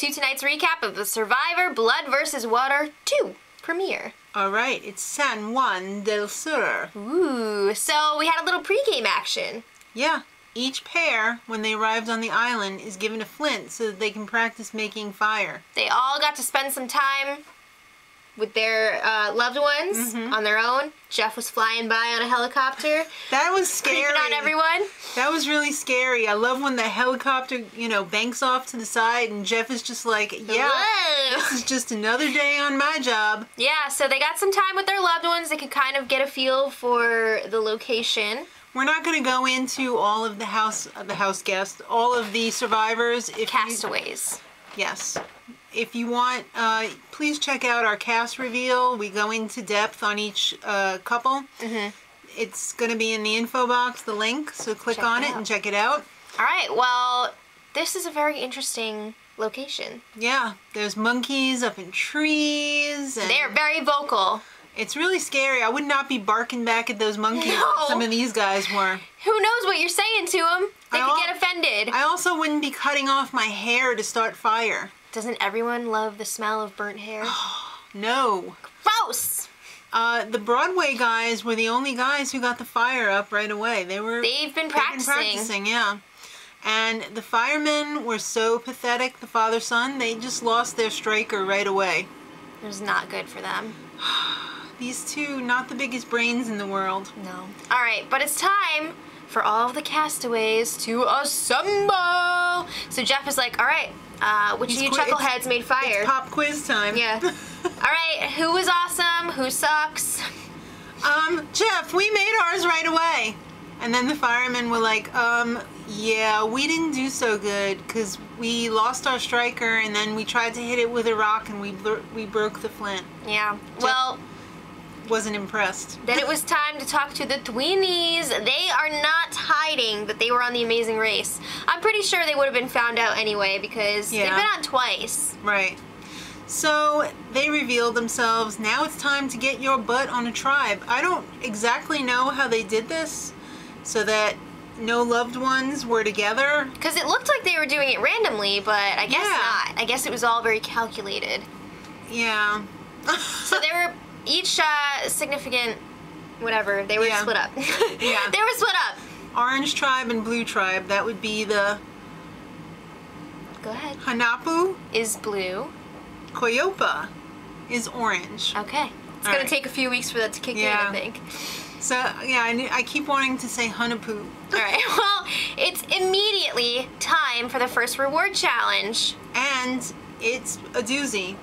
to tonight's recap of the Survivor Blood vs. Water 2 premiere. Alright, it's San Juan Del Sur. Ooh, so we had a little pregame action. Yeah, each pair, when they arrived on the island, is given a flint so that they can practice making fire. They all got to spend some time with their loved ones on their own. Jeff was flying by on a helicopter. That was scary. Creeping on everyone. That was really scary. I love when the helicopter, banks off to the side and Jeff is just like, yeah, Whoa. this is just another day on my job. Yeah, so they got some time with their loved ones. They could kind of get a feel for the location. We're not going to go into all of the house guests, all of the survivors. Castaways. Yes. If you want, please check out our cast reveal. We go into depth on each couple. It's going to be in the info box, the link, so click on it and check it out. All right, well, this is a very interesting location. Yeah, there's monkeys up in trees. And they're very vocal. It's really scary. I would not be barking back at those monkeys like some of these guys were. Who knows what you're saying to them? They could get offended. I also wouldn't be cutting off my hair to start fire. Doesn't everyone love the smell of burnt hair? No. Gross! The Broadway guys were the only guys who got the fire up right away. They've been practicing. Yeah. And the firemen were so pathetic, the father-son, they just lost their striker right away. It was not good for them. These two, not the biggest brains in the world. No. Alright, but it's time for all of the castaways to assemble! So Jeff is like, alright, which of you chuckleheads made fire? It's pop quiz time. Yeah. Alright, who was awesome? Who sucks? Jeff, we made ours right away. And then the firemen were like, yeah, we didn't do so good because we lost our striker and then we tried to hit it with a rock and we broke the flint. Yeah. Jeff well, wasn't impressed. Then it was time to talk to the Tweenies. They are not hiding that they were on The Amazing Race. I'm pretty sure they would have been found out anyway because they've been on twice. Right. So they revealed themselves. Now it's time to get your butt on a tribe. I don't exactly know how they did this so that no loved ones were together. Because it looked like they were doing it randomly, but I guess not. I guess it was all very calculated. Yeah. So they were each significant, whatever, they were split up. Yeah. They were split up. Orange tribe and blue tribe, that would be the... Go ahead. Hanapu is blue. Coyopa is orange. Okay. It's going to take a few weeks for that to kick in, I think. So, yeah, I keep wanting to say Hanapu. Alright, well, it's immediately time for the first reward challenge. And it's a doozy.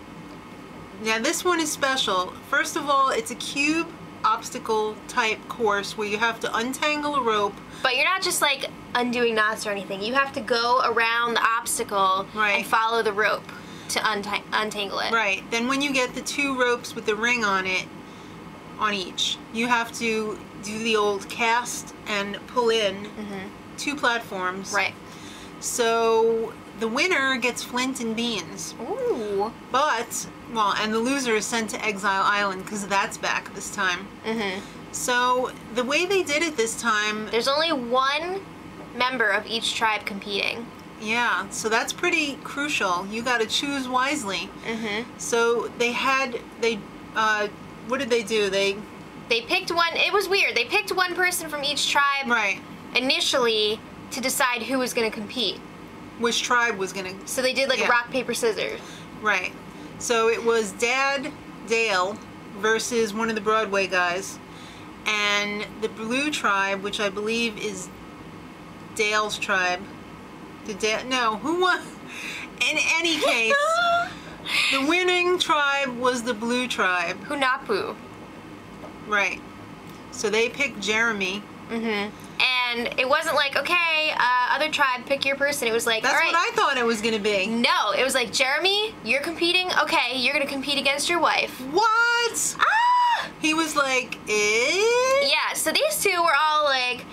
Now, this one is special. First of all, it's a cube obstacle type course where you have to untangle a rope. But you're not just like undoing knots or anything. You have to go around the obstacle and follow the rope to untangle it. Right. Then when you get the two ropes with the ring on it, on each, you have to do the old cast and pull in two platforms. Right. So the winner gets flint and beans. Ooh. But, well, and the loser is sent to Exile Island because that's back this time. So the way they did it this time... There's only one member of each tribe competing. Yeah, so that's pretty crucial. You got to choose wisely. So what did they do? They picked one. It was weird. They picked one person from each tribe. Right. Initially to decide who was going to compete. Which tribe was going to... So they did like rock, paper, scissors. Right. So it was Dad Dale versus one of the Broadway guys. And the blue tribe, which I believe is Dale's tribe. No, who won? In any case, the winning tribe was the blue tribe. Hunapu. Right. So they picked Jeremy. And it wasn't like, okay, other tribe, pick your person. It was like, that's all right. What I thought it was going to be. No, it was like, Jeremy, you're competing. Okay, you're going to compete against your wife. What? Ah! He was like, eh? Yeah, so these two were all like...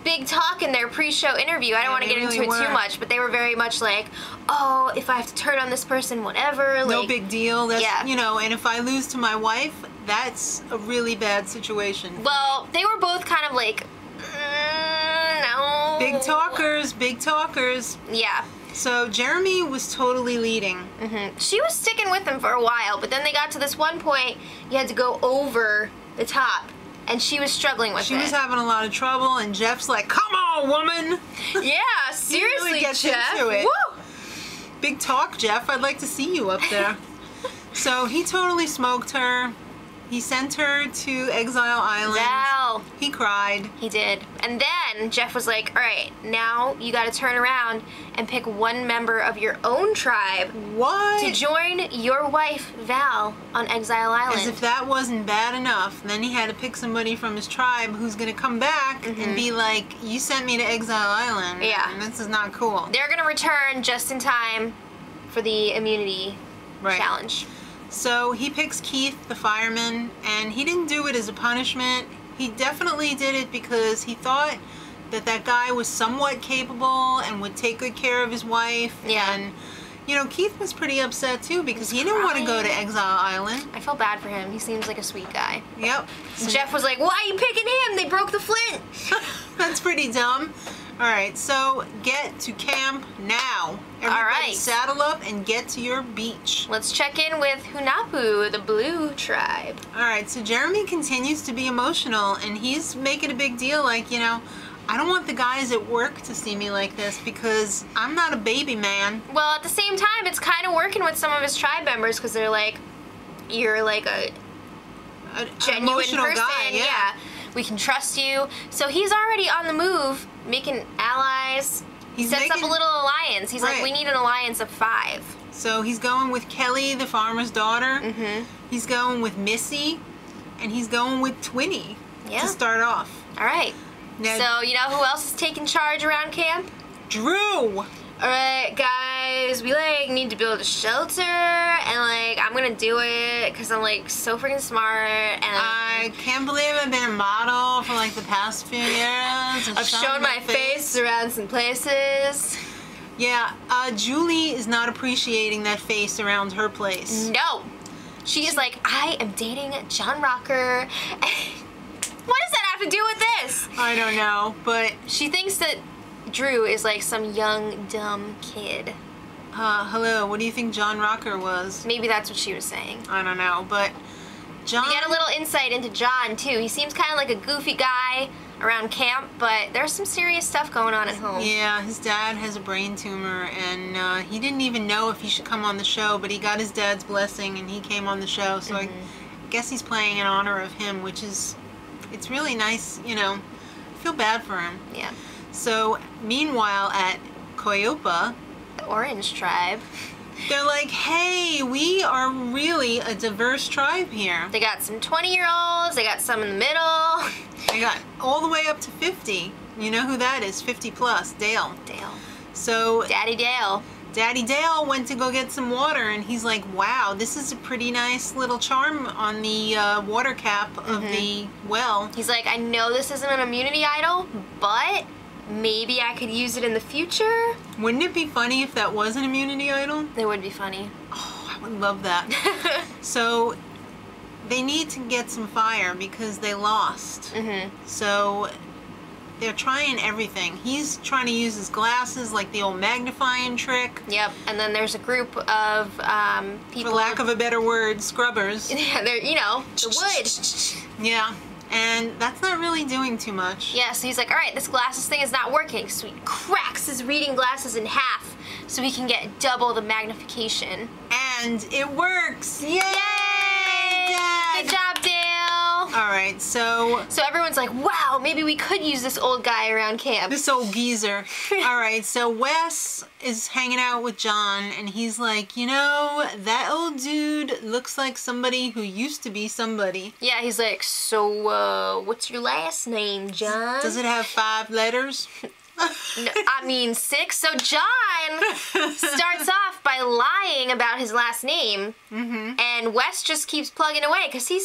big talk in their pre-show interview. I don't want to get into it too much, but they were very much like, oh, if I have to turn on this person, whatever. No like, big deal. That's, and if I lose to my wife, that's a really bad situation. Well, they were both kind of like, no. Big talkers, big talkers. Yeah. So Jeremy was totally leading. She was sticking with him for a while, but then they got to this one point you had to go over the top, and she was struggling with it. She was having a lot of trouble, and Jeff's like, "Come on, woman!" Yeah, seriously, really gets Jeff. into it. Woo! Big talk, Jeff. I'd like to see you up there. So he totally smoked her. He sent her to Exile Island. Val. He cried. He did. And then Jeff was like, all right, now you got to turn around and pick one member of your own tribe What? to join your wife, Val, on Exile Island. As if that wasn't bad enough. Then he had to pick somebody from his tribe who's going to come back and be like, you sent me to Exile Island. Yeah. And this is not cool. They're going to return just in time for the immunity challenge. So he picks Keith, the fireman, and he didn't do it as a punishment. He definitely did it because he thought that that guy was somewhat capable and would take good care of his wife. Yeah. And, you know, Keith was pretty upset too because he didn't want to go to Exile Island. I felt bad for him. He seems like a sweet guy. Yep. So Jeff was like, why are you picking him? They broke the flint. That's pretty dumb. All right, so get to camp now. Everybody right. saddle up and get to your beach. Let's check in with Hunapu, the blue tribe. All right, so Jeremy continues to be emotional, and he's making a big deal like, you know, I don't want the guys at work to see me like this because I'm not a baby man. Well, at the same time, it's kind of working with some of his tribe members because they're like, you're like a genuine emotional person. guy, yeah. We can trust you. So he's already on the move, making allies. He sets up a little alliance. He's like, we need an alliance of 5. So he's going with Kelly, the farmer's daughter. He's going with Missy, and he's going with Twinny to start off. All right. Now, so you know who else is taking charge around camp? Drew. Alright guys, we like need to build a shelter and like I'm gonna do it because I'm like so freaking smart and I can't believe I've been a model for like the past few years. I've shown my face around some places. Yeah, Julie is not appreciating that face around her place. No. She is like, I am dating John Rocker. What does that have to do with this? I don't know, but she thinks that Drew is like some young, dumb kid. Hello, what do you think John Rocker was? Maybe that's what she was saying. I don't know, but John... We get a little insight into John, too. He seems kind of like a goofy guy around camp, but there's some serious stuff going on at home. Yeah, his dad has a brain tumor, and he didn't even know if he should come on the show, but he got his dad's blessing, and he came on the show, so I guess he's playing in honor of him, which is... It's really nice, you know. I feel bad for him. Yeah. So, meanwhile, at Coyopa, the Orange tribe, they're like, hey, we are really a diverse tribe here. They got some 20-year-olds, they got some in the middle. They got all the way up to 50. You know who that is, 50 plus, Dale. Dale. So, Daddy Dale. Daddy Dale went to go get some water, and he's like, wow, this is a pretty nice little charm on the water cap of the well. He's like, I know this isn't an immunity idol, but maybe I could use it in the future. Wouldn't it be funny if that was an immunity idol? It would be funny. Oh, I would love that. So, they need to get some fire because they lost. So, they're trying everything. He's trying to use his glasses like the old magnifying trick. Yep, and then there's a group of people... For lack of a better word, scrubbers. Yeah, they're, you know, the wood. Yeah, and that's not really doing too much. Yeah, so he's like, all right, this glasses thing is not working. So he cracks his reading glasses in half so he can get double the magnification. And it works! Yay! Dad! Good job, Dale! Alright, so everyone's like, wow, maybe we could use this old guy around camp. This old geezer. Alright, so Wes is hanging out with John, and he's like, you know, that old dude looks like somebody who used to be somebody. Yeah, he's like, so, what's your last name, John? Does it have 5 letters? No, I mean 6. So John starts off by lying about his last name, and Wes just keeps plugging away because he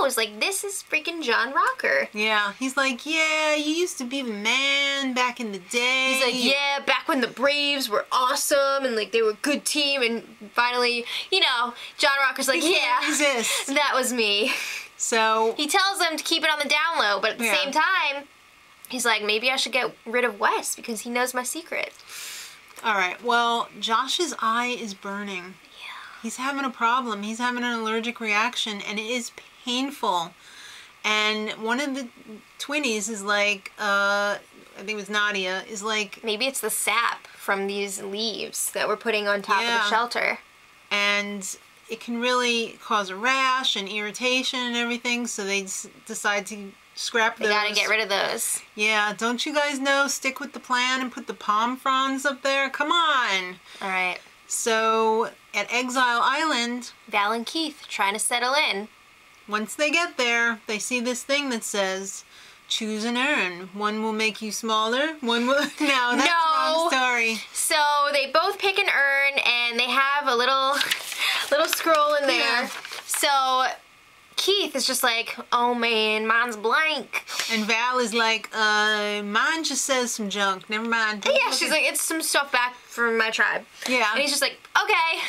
knows, like, this is freaking John Rocker. Yeah, he's like, yeah, you used to be the man back in the day. He's like, yeah, back when the Braves were awesome and like they were a good team, and finally, you know, John Rocker's like, yeah, resist. That was me. So he tells them to keep it on the down low, but at the same time, he's like, maybe I should get rid of Wes because he knows my secret. All right. Well, Josh's eye is burning. Yeah. He's having a problem. He's having an allergic reaction, and it is painful. And one of the twinnies is like, I think it was Nadia, is like... Maybe it's the sap from these leaves that we're putting on top of the shelter. And it can really cause a rash and irritation and everything, so they decide to scrap those. They gotta get rid of those. Yeah, don't you guys know, stick with the plan and put the palm fronds up there? Come on! Alright. So, at Exile Island... Val and Keith trying to settle in. Once they get there, they see this thing that says, choose an urn. One will make you smaller, one will... No, that's the wrong story. So they both pick an urn and they have a little scroll in there. Yeah. So Keith is just like, oh man, mine's blank. And Val is like, mine just says some junk. Never mind. Yeah, she's like, it's some stuff back from my tribe. Yeah. And he's just like, okay,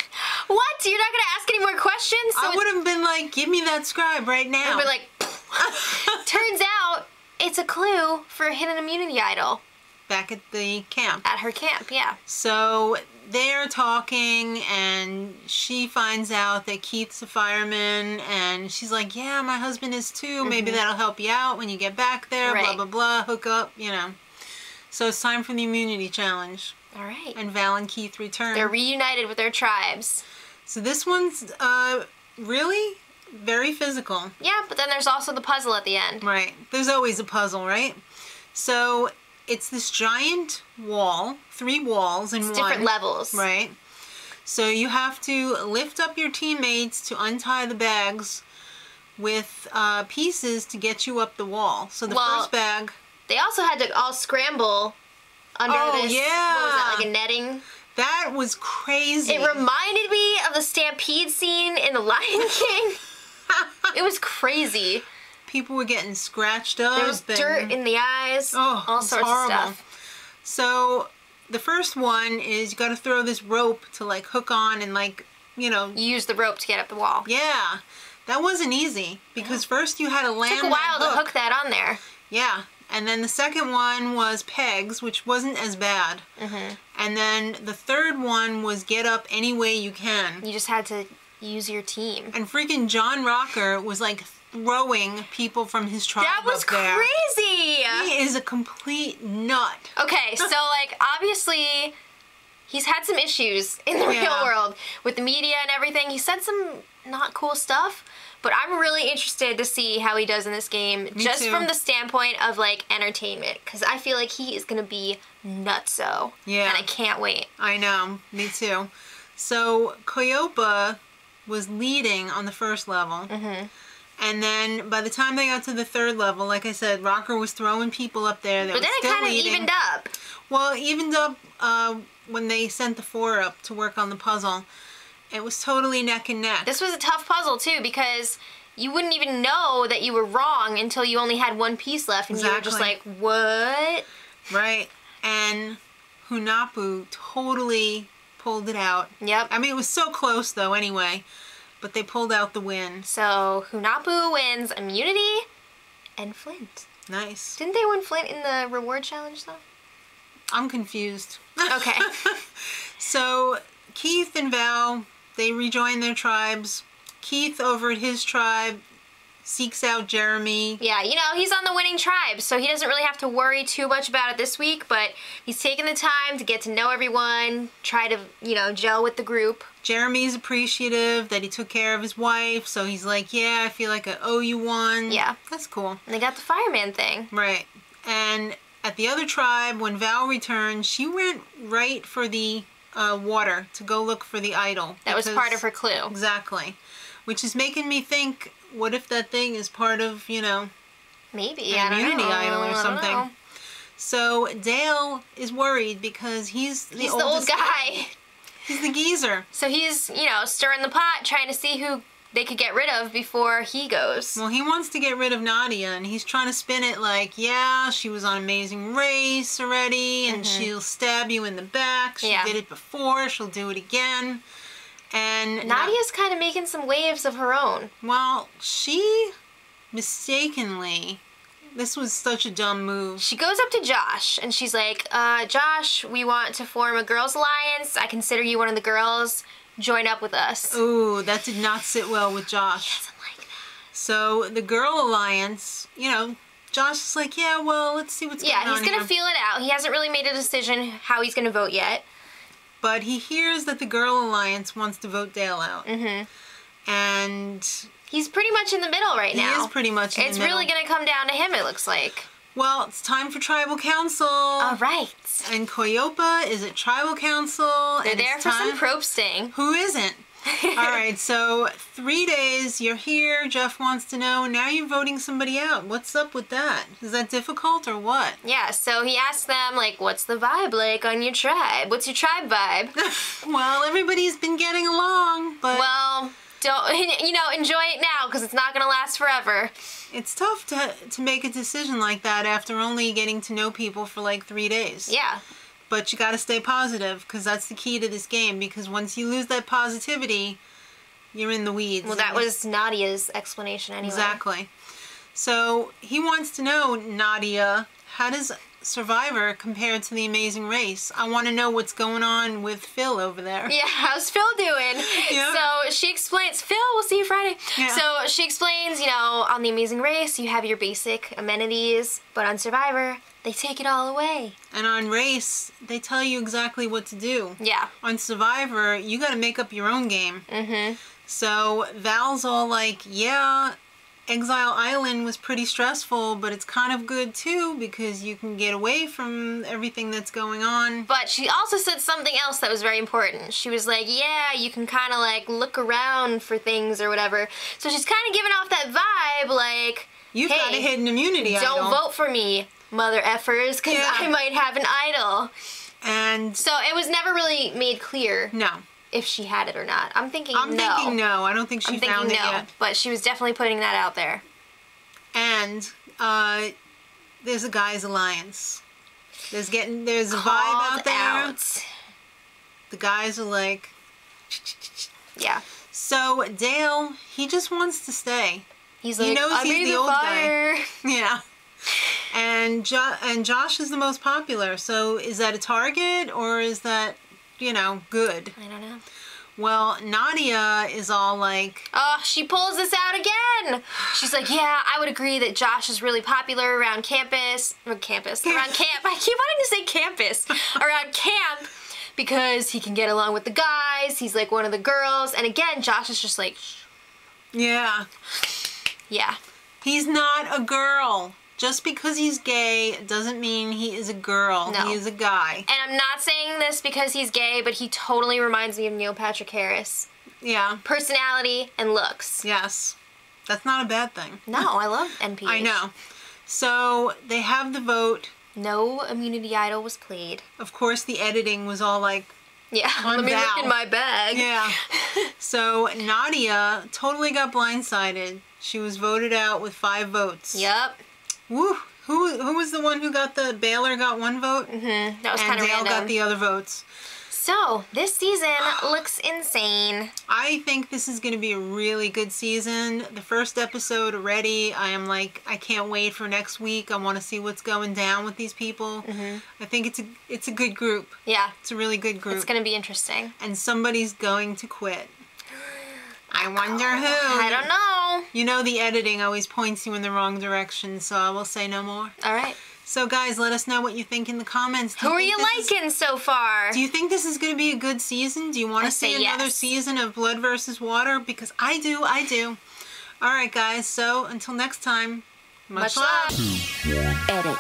what? You're not gonna ask any more questions? So I would have been like, give me that scribe right now. I'd be like, turns out it's a clue for a hidden immunity idol. Back at the camp. At her camp, yeah. So they're talking and she finds out that Keith's a fireman and she's like, yeah, my husband is too. Maybe that'll help you out when you get back there, blah, blah, blah, hook up, you know. So it's time for the immunity challenge. All right. And Val and Keith return. They're reunited with their tribes. So this one's really very physical. Yeah, but then there's also the puzzle at the end. Right. There's always a puzzle, right? So it's this giant wall, 3 walls in one. Different levels. Right. So you have to lift up your teammates to untie the bags with pieces to get you up the wall. So the first bag... They also had to all scramble under this... Yeah. What was that, like a netting? That was crazy. It reminded me of the stampede scene in The Lion King. It was crazy. People were getting scratched up. There was dirt in the eyes. Oh, all sorts of stuff. So the first one is you got to throw this rope to like hook on and like, you know. You use the rope to get up the wall. Yeah. That wasn't easy because first you had to land. It took a while to hook that on there. Yeah. And then the second one was pegs, which wasn't as bad. And then the third one was get up any way you can. You just had to use your team. And freaking John Rocker was like throwing people from his tribe That was up there. crazy! He is a complete nut. Okay, so like obviously he's had some issues in the real world with the media and everything. He said some not cool stuff, but I'm really interested to see how he does in this game. Me just too. from the standpoint of like entertainment, because I feel like he is gonna be nutso. Yeah. And I can't wait. I know, me too. So Coyopa was leading on the first level. And then by the time they got to the third level, like I said, Rocker was throwing people up there. That But then it kind of evened up. Well, it evened up when they sent the 4 up to work on the puzzle. It was totally neck and neck. This was a tough puzzle too, because you wouldn't even know that you were wrong until you only had one piece left and you were just like, what? Right. And Hunapu totally pulled it out. Yep. I mean, it was so close though anyway, but they pulled out the win. So Hunapu wins immunity and Flint. Nice. Didn't they win Flint in the reward challenge though? I'm confused. Okay. So Keith and Val, they rejoin their tribes. Keith over at his tribe seeks out Jeremy. Yeah, you know, he's on the winning tribe, so he doesn't really have to worry too much about it this week, but he's taking the time to get to know everyone, try to, you know, gel with the group. Jeremy's appreciative that he took care of his wife, so he's like, yeah, I feel like I owe you one. Yeah. That's cool. And they got the fireman thing. Right. And at the other tribe, when Val returned, she went right for the water to go look for the idol. That was part of her clue. Exactly. Which is making me think, what if that thing is part of, you know, maybe, an immunity idol or I don't something. know. So Dale is worried because he's the old guy. He's the geezer. So he's, you know, stirring the pot, trying to see who they could get rid of before he goes. Well, he wants to get rid of Nadia, and he's trying to spin it like, yeah, she was on Amazing Race already, and she'll stab you in the back. She did it before. She'll do it again. And Nadia's kind of making some waves of her own. well, she mistakenly This was such a dumb move. She goes up to Josh and she's like, Josh, we want to form a girls' alliance. I consider you one of the girls. Join up with us. Ooh, that did not sit well with Josh. He doesn't like that. So the girl alliance, you know, Josh is like, yeah, well, let's see what's going on. Yeah, he's going to feel it out. He hasn't really made a decision how he's going to vote yet. But he hears that the girl alliance wants to vote Dale out. Mm-hmm. And he's pretty much in the middle right now. He is pretty much in the middle. It's really going to come down to him, it looks like. Well, it's time for tribal council. All right. And Coyopa is at tribal council. They're there for some probsting. Who isn't? All right, so 3 days, you're here, Jeff wants to know, now you're voting somebody out. What's up with that? Is that difficult or what? Yeah, so he asked them, like, what's the vibe like on your tribe? What's your tribe vibe? Well, everybody's been getting along, but... Well, don't, you know, enjoy it now, because it's not going to last forever. It's tough to make a decision like that after only getting to know people for like 3 days. Yeah. But you got to stay positive, because that's the key to this game, because once you lose that positivity, you're in the weeds. Well, that was Nadia's explanation anyway. Exactly. So he wants to know, Nadia, how does Survivor compare to The Amazing Race? I want to know what's going on with Phil over there. Yeah, how's Phil doing? Yep. So she explains, Phil, we'll see you Friday. Yeah. So she explains, you know, on The Amazing Race, you have your basic amenities, but on Survivor, they take it all away. And on Race, they tell you exactly what to do. Yeah. On Survivor, you got to make up your own game. Mm-hmm. So Val's all like, yeah, Exile Island was pretty stressful, but it's kind of good too because you can get away from everything that's going on. But she also said something else that was very important. She was like, yeah, you can kind of like look around for things or whatever. So she's kind of giving off that vibe like, You've hey, got a hidden immunity idol. Don't vote for me, mother effers, because Yeah. I might have an idol. And So it was never really made clear no. if she had it or not. I'm thinking I'm no. thinking no. I don't think she found it yet. But she was definitely putting that out there. And there's a guys' alliance. There's a vibe out there. Out. The guys are like, Yeah. so Dale, he just wants to stay. He's He like, knows I he's made the the old guy. fire. Yeah. And Josh is the most popular. So is that a target or is that, you know, good? I don't know. Well, Nadia is all like, Oh, she pulls this out again. She's like, yeah, I would agree that Josh is really popular around campus. Around camp. I keep wanting to say campus. Around camp because he can get along with the guys. He's like one of the girls. And again, Josh is just like, yeah. yeah. He's not a girl. Just because he's gay doesn't mean he is a girl. No. He is a guy. And I'm not saying this because he's gay, but he totally reminds me of Neil Patrick Harris. Yeah. Personality and looks. Yes. That's not a bad thing. No, I love NPH. I know. So they have the vote. No immunity idol was played. Of course, the editing was all like, Yeah, On let me Val. look in my bag. yeah. So Nadia totally got blindsided. She was voted out with 5 votes. Yep. Woo! Who was the one who got the Baylor got 1 vote? Mm-hmm. That was And kind of Dale random. got the other votes. So, this season looks insane. I think this is going to be a really good season. The first episode already, I am like, I can't wait for next week. I want to see what's going down with these people. Mm-hmm. I think it's a good group. Yeah, It's a really good group. it's going to be interesting. And somebody's going to quit. I wonder who. I don't know. You know the editing always points you in the wrong direction, so I will say no more. All right. So guys, let us know what you think in the comments. Who are you liking so far? Do you think this is going to be a good season? Do you want I to see say another yes. season of Blood versus Water? Because I do. All right, guys. So until next time, much love. Edit.